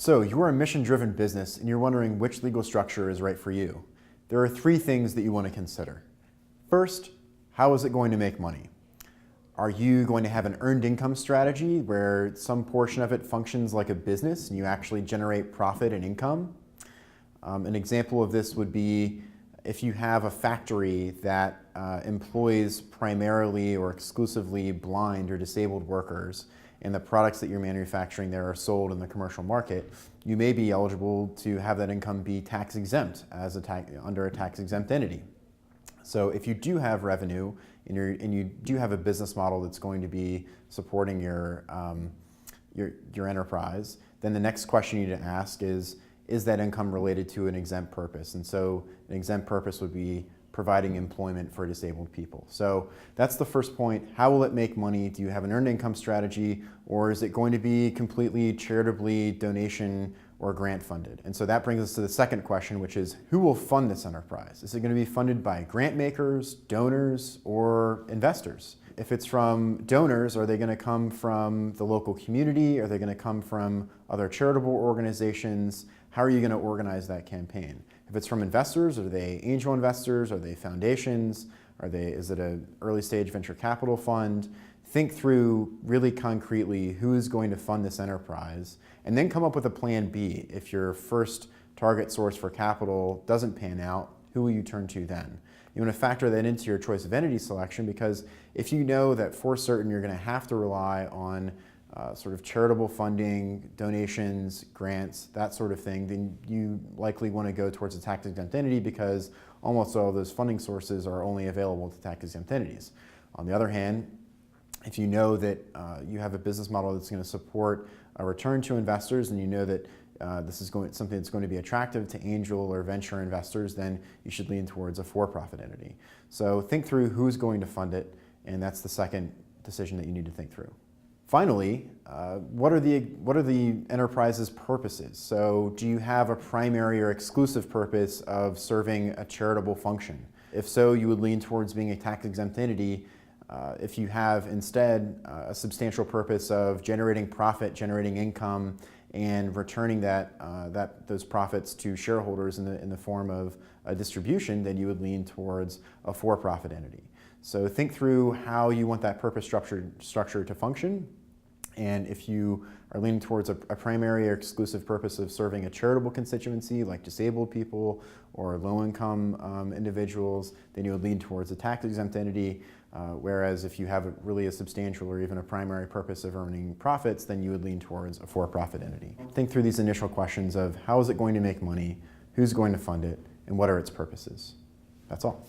So you're a mission-driven business and you're wondering which legal structure is right for you. There are three things that you want to consider. First, how is it going to make money? Are you going to have an earned income strategy where some portion of it functions like a business and you actually generate profit and income? An example of this would be if you have a factory that employs primarily or exclusively blind or disabled workers, and the products that you're manufacturing there are sold in the commercial market, you may be eligible to have that income be tax exempt as under a tax exempt entity. So if you do have revenue and you do have a business model that's going to be supporting your enterprise, then the next question you need to ask is that income related to an exempt purpose? And so an exempt purpose would be providing employment for disabled people. So that's the first point. How will it make money? Do you have an earned income strategy, or is it going to be completely charitably donation or grant funded? And so that brings us to the second question, which is who will fund this enterprise? Is it going to be funded by grant makers, donors, or investors? If it's from donors, are they going to come from the local community? Are they going to come from other charitable organizations? How are you going to organize that campaign? If it's from investors, are they angel investors? Are they foundations? Is it an early stage venture capital fund? Think through really concretely who is going to fund this enterprise, and then come up with a plan B. If your first target source for capital doesn't pan out, who will you turn to then? You want to factor that into your choice of entity selection, because if you know that for certain you're going to have to rely on sort of charitable funding, donations, grants, that sort of thing, then you likely want to go towards a tax-exempt entity because almost all of those funding sources are only available to tax-exempt entities. On the other hand, if you know that you have a business model that's going to support a return to investors, and you know that this is something that's going to be attractive to angel or venture investors, then you should lean towards a for-profit entity. So think through who's going to fund it, and that's the second decision that you need to think through. Finally, what are the enterprise's purposes? So do you have a primary or exclusive purpose of serving a charitable function? If so, you would lean towards being a tax-exempt entity. If you have instead a substantial purpose of generating profit, generating income, and returning those profits to shareholders in the form of a distribution, then you would lean towards a for-profit entity. So think through how you want that purpose structure to function, and if you are leaning towards a primary or exclusive purpose of serving a charitable constituency like disabled people or low-income individuals, then you would lean towards a tax-exempt entity, whereas if you have really a substantial or even a primary purpose of earning profits, then you would lean towards a for-profit entity. Think through these initial questions of how is it going to make money, who's going to fund it, and what are its purposes. That's all.